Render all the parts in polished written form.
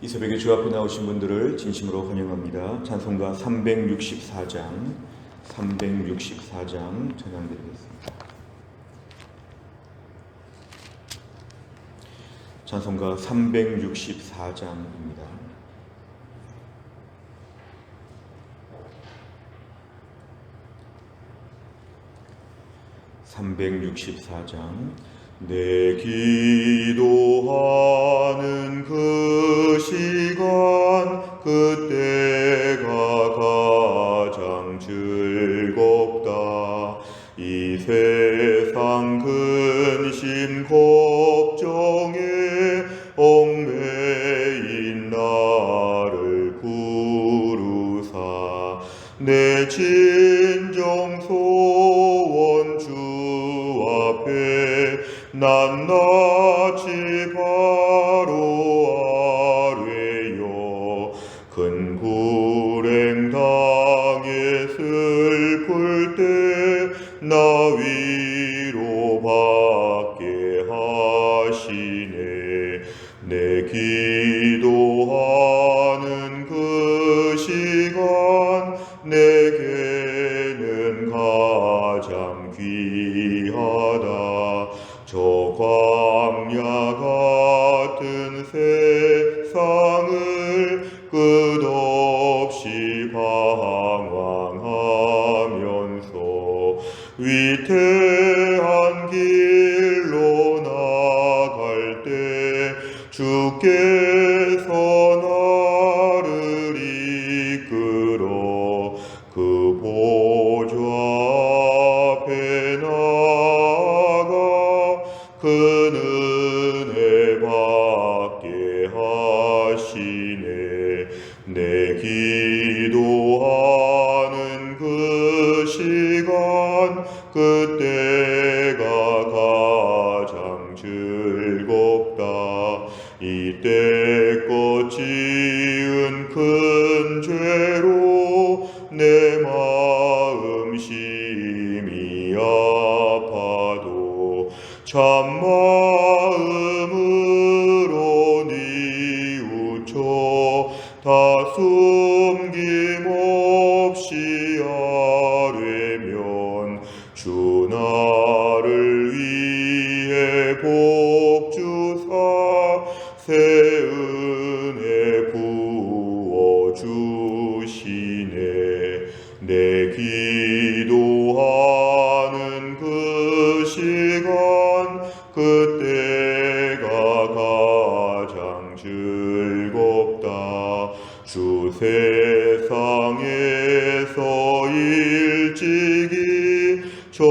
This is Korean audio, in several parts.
이 새벽에 주 앞에 나오신 분들을 진심으로 환영합니다. 찬송가 364장 찬양드리겠습니다. 찬송가 364장입니다. 내 기도하는 그 시간 그때가 가장 즐겁다. 이 세상 근심 걱정에 얽매인 나를 부르사 내 진정 소원 주 앞에 낱낱이 바로 아뢰어 큰 불행 당해 슬플 때 나 위로받게 하시네. 내 기도하는 그 시간 내게는 가장 귀하다. 저 광야 같은 세상을 끝없이 방황하면서 위태한 길로 나갈 때 주께서 나를 이끌어 그 보좌 앞에 나아가 큰 은혜 받게 하시네. 내 기도하는 그 시간 그때가 가장 즐겁다. 이때껏 지은 큰 죄로 내 마음 심히 아파도 참마음으로 뉘우쳐 다 숨김없이 아뢰면 주 나를 위해 복 주사 새 은혜 부어 주시네. 내 기도하는 그 시간 그때가 가장 즐겁다. 주 세상에서 일찍이 저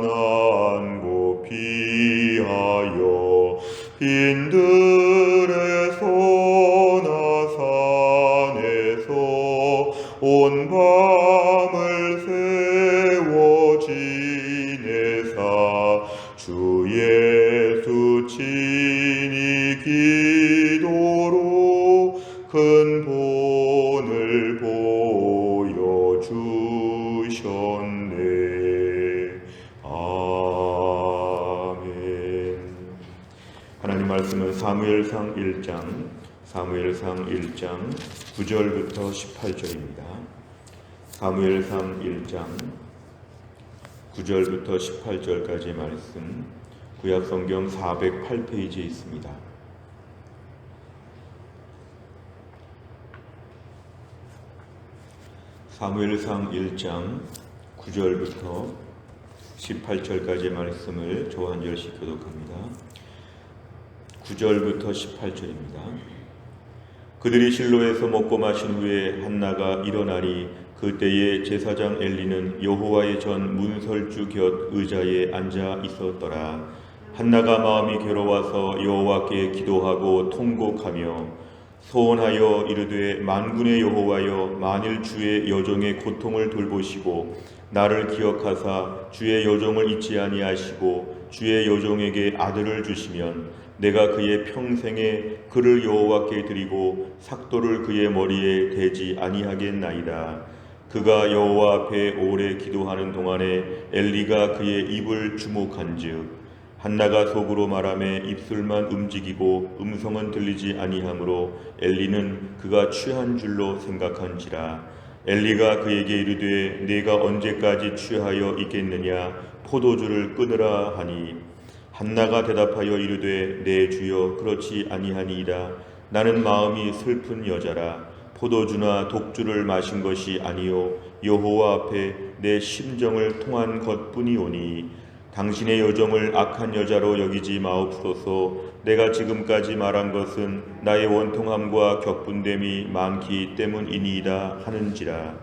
요란한 곳 피하여 빈들에서나 산에서 온 밤을 세워 지내사 주 예수 친히 기도로 큰 본을 보여주셨네. 아멘. 하나님 말씀은 사무엘상 1장 9절부터 18절입니다. 사무엘상 1장 9절부터 18절까지의 말씀 구약성경 408페이지에 있습니다. 사무엘상 1장 9절부터 18절까지의 말씀을 저 한 절씩 교독합니다. 9절부터 18절입니다. 그들이 실로에서 먹고 마신 후에 한나가 일어나니 그때에 제사장 엘리는 여호와의 전 문설주 곁 의자에 앉아 있었더라. 한나가 마음이 괴로워서 여호와께 기도하고 통곡하며 소원하여 이르되 만군의 여호와여 만일 주의 여종의 고통을 돌보시고 나를 기억하사 주의 여종을 잊지 아니하시고 주의 여종에게 아들을 주시면 내가 그의 평생에 그를 여호와께 드리고 삭도를 그의 머리에 대지 아니하겠나이다. 그가 여호와 앞에 오래 기도하는 동안에 엘리가 그의 입을 주목한즉 한나가 속으로 말하매 입술만 움직이고 음성은 들리지 아니하므로 엘리는 그가 취한 줄로 생각한지라. 엘리가 그에게 이르되 네가 언제까지 취하여 있겠느냐 포도주를 끊으라 하니 한나가 대답하여 이르되 내 주여 그렇지 아니하니이다. 나는 마음이 슬픈 여자라. 포도주나 독주를 마신 것이 아니요 여호와 앞에 내 심정을 통한 것뿐이오니 당신의 여정을 악한 여자로 여기지 마옵소서. 내가 지금까지 말한 것은 나의 원통함과 격분됨이 많기 때문이니이다 하는지라.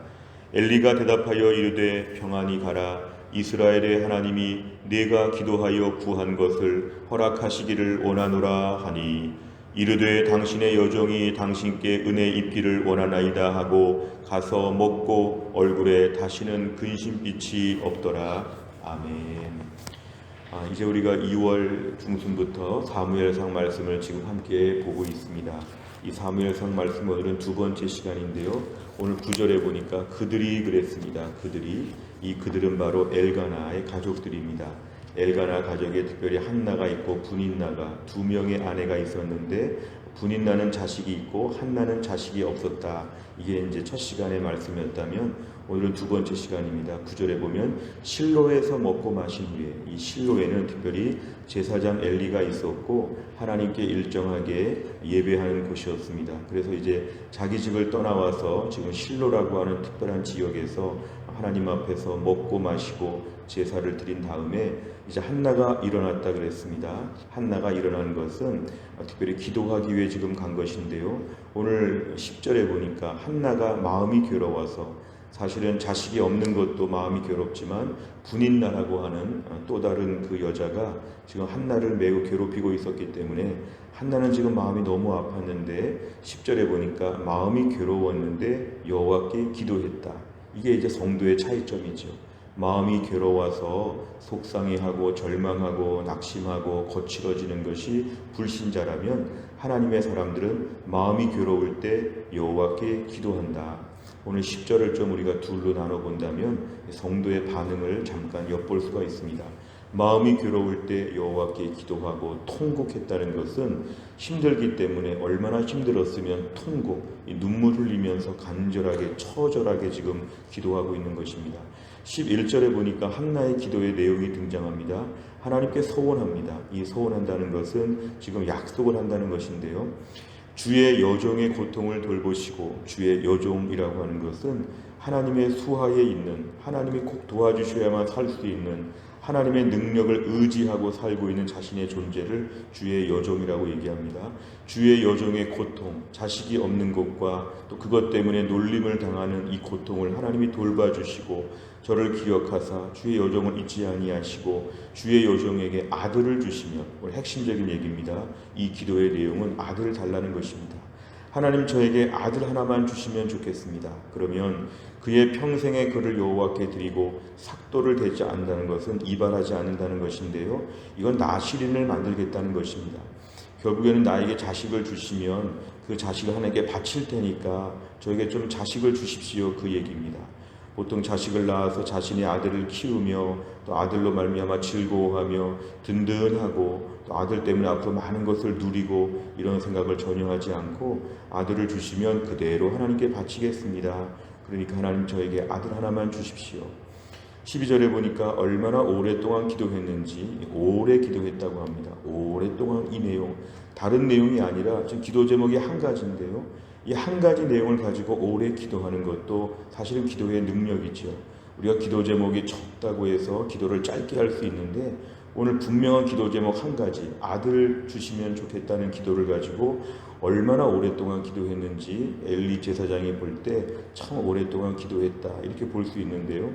엘리가 대답하여 이르되 평안히 가라. 이스라엘의 하나님이 네가 기도하여 구한 것을 허락하시기를 원하노라 하니 이르되 당신의 여종이 당신께 은혜 입기를 원하나이다 하고 가서 먹고 얼굴에 다시는 근심빛이 없더라. 아멘. 이제 우리가 2월 중순부터 사무엘상 말씀을 지금 함께 보고 있습니다. 이 사무엘상 말씀 오늘은 두 번째 시간인데요. 오늘 9절에 보니까 그들이 그랬습니다. 그들은 바로 엘가나의 가족들입니다. 엘가나 가족에 특별히 한나가 있고 분인나가 두 명의 아내가 있었는데 분인나는 자식이 있고 한나는 자식이 없었다. 이게 이제 첫 시간의 말씀이었다면 오늘은 두 번째 시간입니다. 9절에 보면 실로에서 먹고 마신 후에, 이 실로에는 특별히 제사장 엘리가 있었고 하나님께 일정하게 예배하는 곳이었습니다. 그래서 이제 자기 집을 떠나와서 지금 실로라고 하는 특별한 지역에서 하나님 앞에서 먹고 마시고 제사를 드린 다음에 이제 한나가 일어났다 그랬습니다. 한나가 일어난 것은 특별히 기도하기 위해 지금 간 것인데요. 오늘 10절에 보니까 한나가 마음이 괴로워서, 사실은 자식이 없는 것도 마음이 괴롭지만 분인나라고 하는 또 다른 그 여자가 지금 한나를 매우 괴롭히고 있었기 때문에 한나는 지금 마음이 너무 아팠는데 10절에 보니까 마음이 괴로웠는데 여호와께 기도했다. 이게 이제 성도의 차이점이죠. 마음이 괴로워서 속상해하고 절망하고 낙심하고 거칠어지는 것이 불신자라면 하나님의 사람들은 마음이 괴로울 때 여호와께 기도한다. 오늘 10절을 좀 우리가 둘로 나눠본다면 성도의 반응을 잠깐 엿볼 수가 있습니다. 마음이 괴로울 때 여호와께 기도하고 통곡했다는 것은 힘들기 때문에 얼마나 힘들었으면 눈물 흘리면서 간절하게 처절하게 지금 기도하고 있는 것입니다. 11절에 보니까 한나의 기도의 내용이 등장합니다. 하나님께 소원합니다. 이 소원한다는 것은 지금 약속을 한다는 것인데요. 주의 여종의 고통을 돌보시고, 주의 여종이라고 하는 것은 하나님의 수하에 있는, 하나님이 꼭 도와주셔야만 살 수 있는, 하나님의 능력을 의지하고 살고 있는 자신의 존재를 주의 여종이라고 얘기합니다. 주의 여종의 고통, 자식이 없는 것과 또 그것 때문에 놀림을 당하는 이 고통을 하나님이 돌봐주시고 저를 기억하사 주의 여종을 잊지 아니하시고 주의 여종에게 아들을 주시면, 오늘 핵심적인 얘기입니다. 이 기도의 내용은 아들을 달라는 것입니다. 하나님 저에게 아들 하나만 주시면 좋겠습니다. 그러면 그의 평생의 그를 여호와께 드리고 삭도를 대지 않는다는 것은 이발하지 않는다는 것인데요. 이건 나시린을 만들겠다는 것입니다. 결국에는 나에게 자식을 주시면 그 자식을 하나님께 바칠 테니까 저에게 좀 자식을 주십시오, 그 얘기입니다. 보통 자식을 낳아서 자신의 아들을 키우며 또 아들로 말미암아 즐거워하며 든든하고 또 아들 때문에 앞으로 많은 것을 누리고 이런 생각을 전혀 하지 않고 아들을 주시면 그대로 하나님께 바치겠습니다. 그러니까 하나님 저에게 아들 하나만 주십시오. 12절에 보니까 얼마나 오랫동안 기도했는지, 오래 기도했다고 합니다. 오랫동안 이 내용, 다른 내용이 아니라 지금 기도 제목이 한 가지인데요. 이 한 가지 내용을 가지고 오래 기도하는 것도 사실은 기도의 능력이죠. 우리가 기도 제목이 적다고 해서 기도를 짧게 할 수 있는데 오늘 분명한 기도 제목 한 가지, 아들 주시면 좋겠다는 기도를 가지고 얼마나 오랫동안 기도했는지 엘리 제사장이 볼 때 참 오랫동안 기도했다 이렇게 볼 수 있는데요.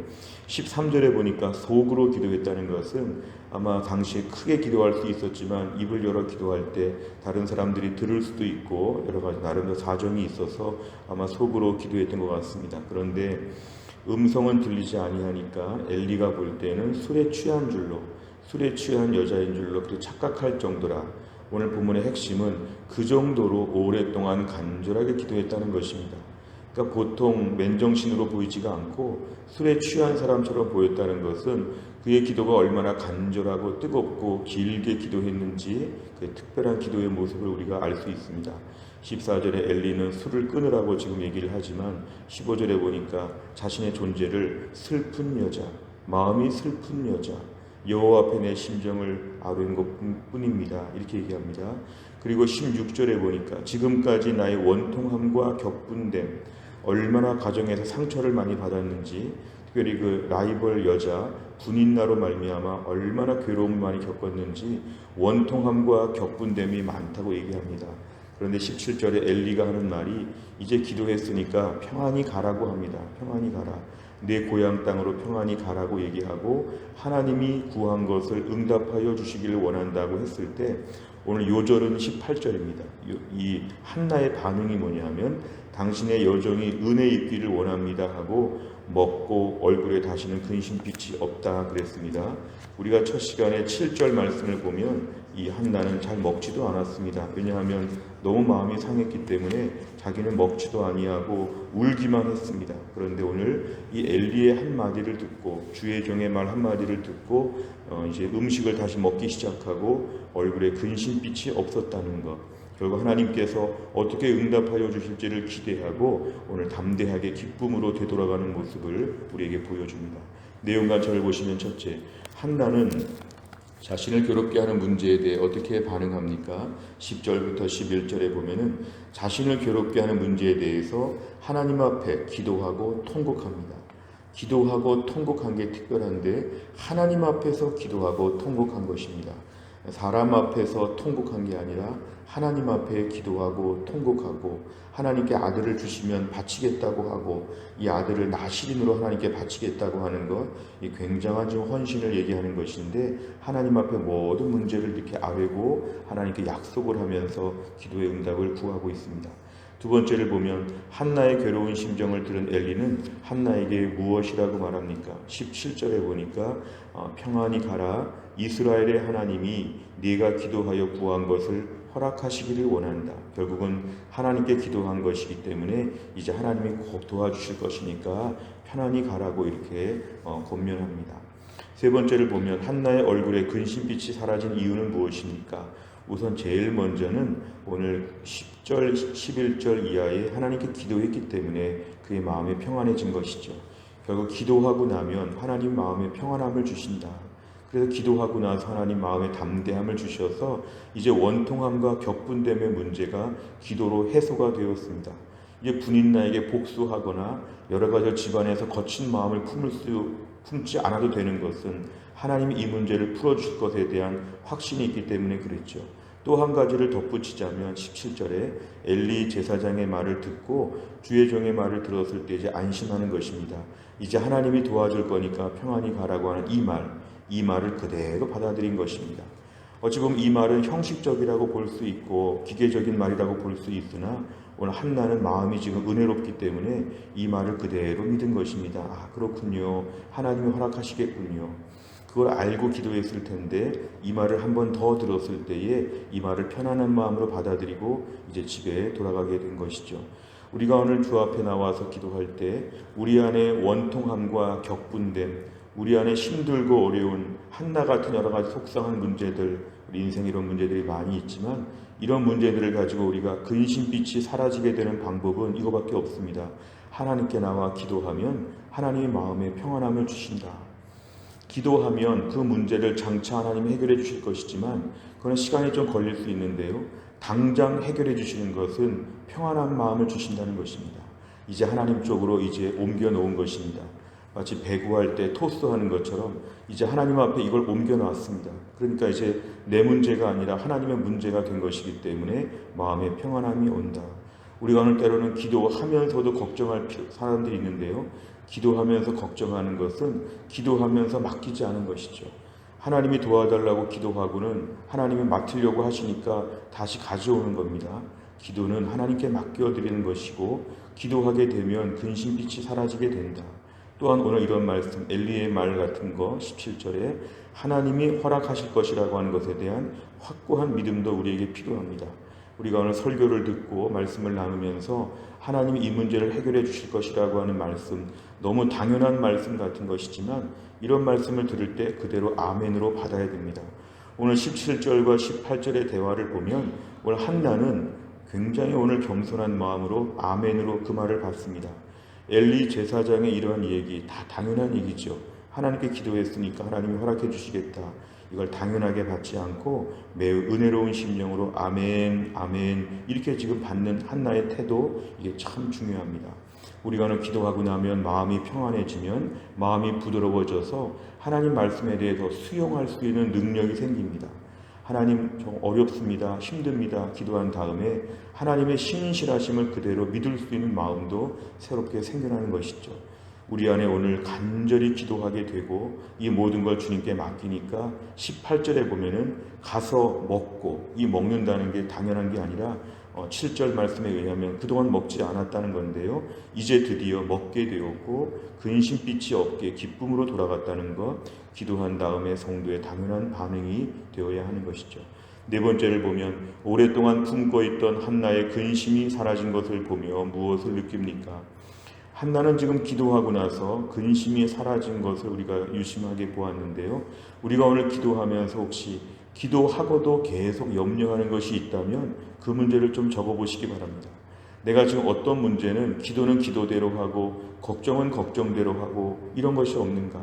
13절에 보니까 속으로 기도했다는 것은 아마 당시에 크게 기도할 수 있었지만 입을 열어 기도할 때 다른 사람들이 들을 수도 있고 여러 가지 나름대로 사정이 있어서 아마 속으로 기도했던 것 같습니다. 그런데 음성은 들리지 아니하니까 엘리가 볼 때는 술에 취한 여자인 줄로 그렇게 착각할 정도라. 오늘 본문의 핵심은 그 정도로 오랫동안 간절하게 기도했다는 것입니다. 그러니까 보통 맨정신으로 보이지가 않고 술에 취한 사람처럼 보였다는 것은 그의 기도가 얼마나 간절하고 뜨겁고 길게 기도했는지 그 특별한 기도의 모습을 우리가 알 수 있습니다. 14절에 엘리는 술을 끊으라고 지금 얘기를 하지만 15절에 보니까 자신의 존재를 슬픈 여자, 마음이 슬픈 여자, 여호와 앞에 내 심정을 아뢰는 것뿐입니다. 이렇게 얘기합니다. 그리고 16절에 보니까 지금까지 나의 원통함과 격분됨, 얼마나 가정에서 상처를 많이 받았는지, 특별히 그 라이벌 여자 분인나로 말미암아 얼마나 괴로움을 많이 겪었는지 원통함과 격분됨이 많다고 얘기합니다. 그런데 17절에 엘리가 하는 말이 이제 기도했으니까 평안히 가라고 합니다. 평안히 가라. 내 고향 땅으로 평안히 가라고 얘기하고 하나님이 구한 것을 응답하여 주시기를 원한다고 했을 때 오늘 요절은 18절입니다. 이 한나의 반응이 뭐냐면 당신의 여종이 은혜 입기를 원합니다 하고 먹고 얼굴에 다시는 근심빛이 없다 그랬습니다. 우리가 첫 시간에 7절 말씀을 보면 이 한나는 잘 먹지도 않았습니다. 왜냐하면 너무 마음이 상했기 때문에 자기는 먹지도 아니하고 울기만 했습니다. 그런데 오늘 이 엘리의 한마디를 듣고 주의 종의 말 한마디를 듣고 이제 음식을 다시 먹기 시작하고 얼굴에 근심빛이 없었다는 것, 결국 하나님께서 어떻게 응답하여 주실지를 기대하고 오늘 담대하게 기쁨으로 되돌아가는 모습을 우리에게 보여줍니다. 내용과 절을 보시면 첫째, 한나는 자신을 괴롭게 하는 문제에 대해 어떻게 반응합니까? 10절부터 11절에 보면은 자신을 괴롭게 하는 문제에 대해서 하나님 앞에 기도하고 통곡합니다. 기도하고 통곡한 게 특별한데 하나님 앞에서 기도하고 통곡한 것입니다. 사람 앞에서 통곡한 게 아니라 하나님 앞에 기도하고 통곡하고 하나님께 아들을 주시면 바치겠다고 하고 이 아들을 나시린으로 하나님께 바치겠다고 하는 것, 이 굉장한 좀 헌신을 얘기하는 것인데 하나님 앞에 모든 문제를 이렇게 아뢰고 하나님께 약속을 하면서 기도의 응답을 구하고 있습니다. 두 번째를 보면 한나의 괴로운 심정을 들은 엘리는 한나에게 무엇이라고 말합니까? 17절에 보니까 평안히 가라. 이스라엘의 하나님이 네가 기도하여 구한 것을 허락하시기를 원한다. 결국은 하나님께 기도한 것이기 때문에 이제 하나님이 꼭 도와주실 것이니까 편안히 가라고 이렇게 권면합니다. 세 번째를 보면 한나의 얼굴에 근심빛이 사라진 이유는 무엇입니까? 우선 제일 먼저는 오늘 10절, 11절 이하에 하나님께 기도했기 때문에 그의 마음이 평안해진 것이죠. 결국 기도하고 나면 하나님 마음에 평안함을 주신다. 그래서 기도하고 나서 하나님 마음에 담대함을 주셔서 이제 원통함과 격분됨의 문제가 기도로 해소가 되었습니다. 이제 분인나에게 복수하거나 여러 가지 집안에서 거친 마음을 품지 않아도 되는 것은 하나님이 이 문제를 풀어주실 것에 대한 확신이 있기 때문에 그랬죠. 또 한 가지를 덧붙이자면 17절에 엘리 제사장의 말을 듣고 주의 종의 말을 들었을 때 이제 안심하는 것입니다. 이제 하나님이 도와줄 거니까 평안히 가라고 하는 이 말을 그대로 받아들인 것입니다. 어찌 보면 이 말은 형식적이라고 볼 수 있고 기계적인 말이라고 볼 수 있으나 오늘 한나는 마음이 지금 은혜롭기 때문에 이 말을 그대로 믿은 것입니다. 아, 그렇군요. 하나님이 허락하시겠군요. 그걸 알고 기도했을 텐데 이 말을 한 번 더 들었을 때에 이 말을 편안한 마음으로 받아들이고 이제 집에 돌아가게 된 것이죠. 우리가 오늘 주 앞에 나와서 기도할 때 우리 안에 원통함과 격분됨, 우리 안에 힘들고 어려운 한나 같은 여러 가지 속상한 문제들, 우리 인생에 이런 문제들이 많이 있지만 이런 문제들을 가지고 우리가 근심빛이 사라지게 되는 방법은 이거밖에 없습니다. 하나님께 나와 기도하면 하나님의 마음에 평안함을 주신다. 기도하면 그 문제를 장차 하나님이 해결해 주실 것이지만 그건 시간이 좀 걸릴 수 있는데요. 당장 해결해 주시는 것은 평안한 마음을 주신다는 것입니다. 이제 하나님 쪽으로 이제 옮겨 놓은 것입니다. 마치 배구할 때 토스하는 것처럼 이제 하나님 앞에 이걸 옮겨 놨습니다. 그러니까 이제 내 문제가 아니라 하나님의 문제가 된 것이기 때문에 마음에 평안함이 온다. 우리가 오늘 때로는 기도하면서도 걱정할 사람들이 있는데요. 기도하면서 걱정하는 것은 기도하면서 맡기지 않은 것이죠. 하나님이 도와달라고 기도하고는 하나님이 맡으려고 하시니까 다시 가져오는 겁니다. 기도는 하나님께 맡겨드리는 것이고 기도하게 되면 근심빛이 사라지게 된다. 또한 오늘 이런 말씀 엘리의 말 같은 거 17절에 하나님이 허락하실 것이라고 하는 것에 대한 확고한 믿음도 우리에게 필요합니다. 우리가 오늘 설교를 듣고 말씀을 나누면서 하나님이 이 문제를 해결해 주실 것이라고 하는 말씀, 너무 당연한 말씀 같은 것이지만 이런 말씀을 들을 때 그대로 아멘으로 받아야 됩니다. 오늘 17절과 18절의 대화를 보면 오늘 한나는 굉장히 오늘 겸손한 마음으로 아멘으로 그 말을 받습니다. 엘리 제사장의 이러한 얘기 다 당연한 얘기죠. 하나님께 기도했으니까 하나님이 허락해 주시겠다. 이걸 당연하게 받지 않고 매우 은혜로운 심령으로 아멘 아멘 이렇게 지금 받는 한나의 태도, 이게 참 중요합니다. 우리가 오늘 기도하고 나면 마음이 평안해지면 마음이 부드러워져서 하나님 말씀에 대해서 수용할 수 있는 능력이 생깁니다. 하나님 좀 어렵습니다, 힘듭니다 기도한 다음에 하나님의 신실하심을 그대로 믿을 수 있는 마음도 새롭게 생겨나는 것이죠. 우리 안에 오늘 간절히 기도하게 되고 이 모든 걸 주님께 맡기니까 18절에 보면은 가서 먹고, 이 먹는다는 게 당연한 게 아니라 7절 말씀에 의하면 그동안 먹지 않았다는 건데요, 이제 드디어 먹게 되었고 근심빛이 없게 기쁨으로 돌아갔다는 것, 기도한 다음에 성도의 당연한 반응이 되어야 하는 것이죠. 네 번째를 보면 오랫동안 품고 있던 한나의 근심이 사라진 것을 보며 무엇을 느낍니까? 한나는 지금 기도하고 나서 근심이 사라진 것을 우리가 유심하게 보았는데요, 우리가 오늘 기도하면서 혹시 기도하고도 계속 염려하는 것이 있다면 그 문제를 좀 적어보시기 바랍니다. 내가 지금 어떤 문제는 기도는 기도대로 하고 걱정은 걱정대로 하고 이런 것이 없는가?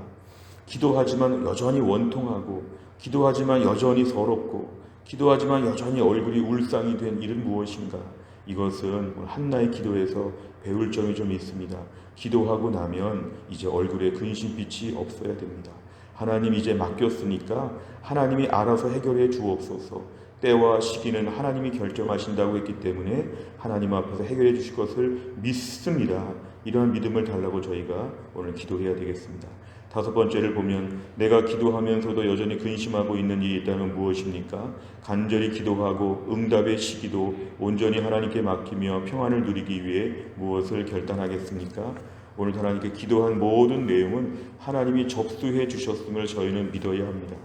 기도하지만 여전히 원통하고, 기도하지만 여전히 서럽고, 기도하지만 여전히 얼굴이 울상이 된 일은 무엇인가? 이것은 한나의 기도에서 배울 점이 좀 있습니다. 기도하고 나면 이제 얼굴에 근심빛이 없어야 됩니다. 하나님 이제 맡겼으니까 하나님이 알아서 해결해 주옵소서. 때와 시기는 하나님이 결정하신다고 했기 때문에 하나님 앞에서 해결해 주실 것을 믿습니다. 이런 믿음을 달라고 저희가 오늘 기도해야 되겠습니다. 다섯 번째를 보면 내가 기도하면서도 여전히 근심하고 있는 일이 있다면 무엇입니까? 간절히 기도하고 응답의 시기도 온전히 하나님께 맡기며 평안을 누리기 위해 무엇을 결단하겠습니까? 오늘 하나님께 기도한 모든 내용은 하나님이 접수해 주셨음을 저희는 믿어야 합니다.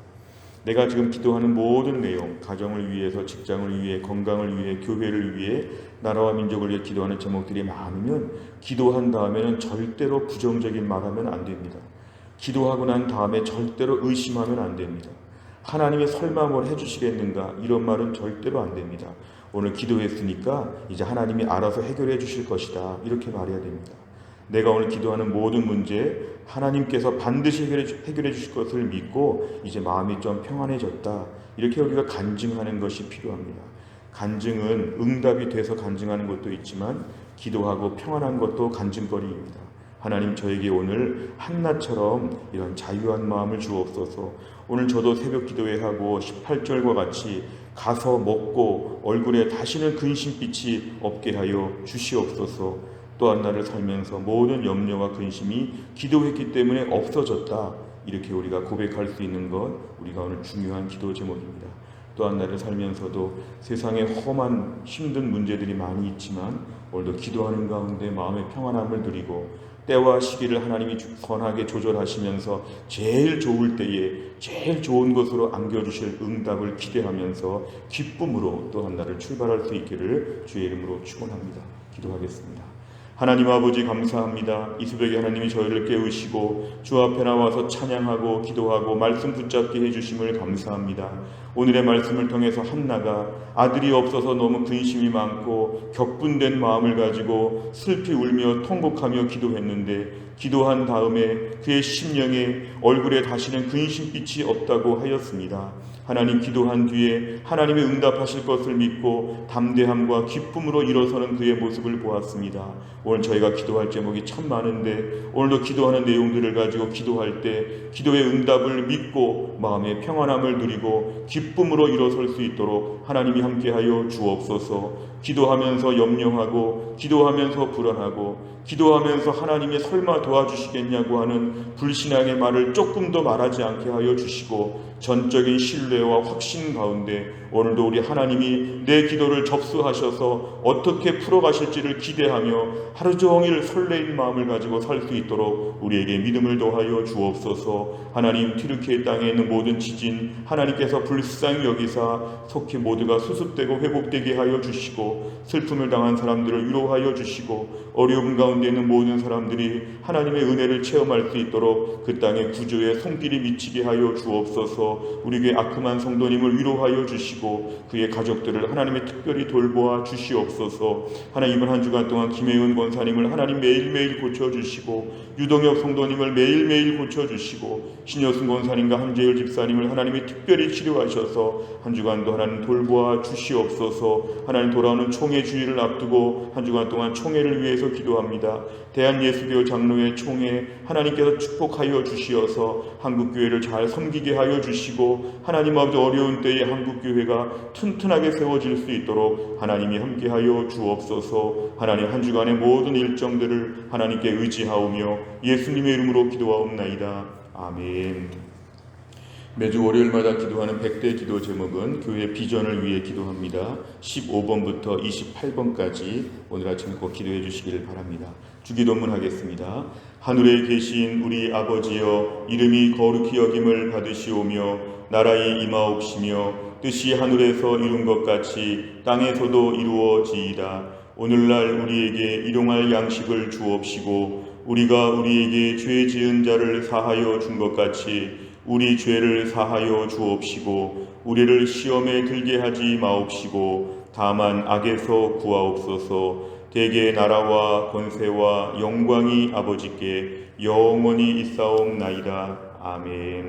내가 지금 기도하는 모든 내용, 가정을 위해서, 직장을 위해, 건강을 위해, 교회를 위해, 나라와 민족을 위해 기도하는 제목들이 많으면 기도한 다음에는 절대로 부정적인 말하면 안 됩니다. 기도하고 난 다음에 절대로 의심하면 안 됩니다. 하나님이 설마 뭘 해주시겠는가, 이런 말은 절대로 안 됩니다. 오늘 기도했으니까 이제 하나님이 알아서 해결해 주실 것이다, 이렇게 말해야 됩니다. 내가 오늘 기도하는 모든 문제 하나님께서 반드시 해결해 주실 것을 믿고 이제 마음이 좀 평안해졌다, 이렇게 우리가 간증하는 것이 필요합니다. 간증은 응답이 돼서 간증하는 것도 있지만 기도하고 평안한 것도 간증거리입니다. 하나님 저에게 오늘 한나처럼 이런 자유한 마음을 주옵소서. 오늘 저도 새벽 기도회 하고 18절과 같이 가서 먹고 얼굴에 다시는 근심빛이 없게 하여 주시옵소서. 또한 나를 살면서 모든 염려와 근심이 기도했기 때문에 없어졌다, 이렇게 우리가 고백할 수 있는 것, 우리가 오늘 중요한 기도 제목입니다. 또한 나를 살면서도 세상에 험한 힘든 문제들이 많이 있지만 오늘도 기도하는 가운데 마음의 평안함을 누리고 때와 시기를 하나님이 선하게 조절하시면서 제일 좋을 때에 제일 좋은 것으로 안겨주실 응답을 기대하면서 기쁨으로 또한 나를 출발할 수 있기를 주의 이름으로 축원합니다. 기도하겠습니다. 하나님 아버지 감사합니다. 이 새벽에 하나님이 저희를 깨우시고 주 앞에 나와서 찬양하고 기도하고 말씀 붙잡게 해주심을 감사합니다. 오늘의 말씀을 통해서 한나가 아들이 없어서 너무 근심이 많고 격분된 마음을 가지고 슬피 울며 통곡하며 기도했는데 기도한 다음에 그의 심령에 얼굴에 다시는 근심빛이 없다고 하였습니다. 하나님, 기도한 뒤에 하나님이 응답하실 것을 믿고 담대함과 기쁨으로 일어서는 그의 모습을 보았습니다. 오늘 저희가 기도할 제목이 참 많은데 오늘도 기도하는 내용들을 가지고 기도할 때 기도의 응답을 믿고 마음의 평안함을 누리고 기쁨으로 일어설 수 있도록 하나님이 함께하여 주옵소서. 기도하면서 염려하고 기도하면서 불안하고 기도하면서 하나님이 설마 도와주시겠냐고 하는 불신앙의 말을 조금 더 말하지 않게 하여 주시고 전적인 신뢰 신뢰와 확신 가운데 오늘도 우리 하나님이 내 기도를 접수하셔서 어떻게 풀어가실지를 기대하며 하루 종일 설레인 마음을 가지고 살 수 있도록 우리에게 믿음을 더하여 주옵소서. 하나님, 튀르키예 땅에 있는 모든 지진 하나님께서 불쌍히 여기사 속히 모두가 수습되고 회복되게 하여 주시고, 슬픔을 당한 사람들을 위로하여 주시고, 어려움 가운데 있는 모든 사람들이 하나님의 은혜를 체험할 수 있도록 그 땅에 구주의 손길이 미치게 하여 주옵소서. 우리에게 아큼한 성도님을 위로하여 주시고 그의 가족들을 하나님의 특별히 돌보아 주시옵소서. 하나님, 이번 한 주간 동안 김혜은 권사님을 하나님 매일매일 고쳐주시고, 유동혁 성도님을 매일매일 고쳐주시고, 신여순 권사님과 한재열 집사님을 하나님이 특별히 치료하셔서 한 주간도 하나님 돌보아 주시옵소서. 하나님, 돌아오는 총회 주일을 앞두고 한 주간 동안 총회를 위해서 기도합니다. 대한예수교 장로회 총회 하나님께서 축복하여 주시어서 한국교회를 잘 섬기게 하여 주시고, 하나님 아버지 어려운 때에 한국교회가 튼튼하게 세워질 수 있도록 하나님이 함께하여 주옵소서. 하나님, 한 주간의 모든 일정들을 하나님께 의지하오며 예수님의 이름으로 기도하옵나이다. 아멘. 매주 월요일마다 기도하는 100대 기도 제목은 교회 비전을 위해 기도합니다. 15번부터 28번까지 오늘 아침에 꼭 기도해 주시기를 바랍니다. 주기도문 하겠습니다. 하늘에 계신 우리 아버지여, 이름이 거룩히 여김을 받으시오며 나라의 임하옵시며 뜻이 하늘에서 이룬 것 같이 땅에서도 이루어지이다. 오늘날 우리에게 일용할 양식을 주옵시고, 우리가 우리에게 죄 지은 자를 사하여 준 것 같이 우리 죄를 사하여 주옵시고, 우리를 시험에 들게 하지 마옵시고 다만 악에서 구하옵소서. 대개 나라와 권세와 영광이 아버지께 영원히 있사옵나이다. 아멘.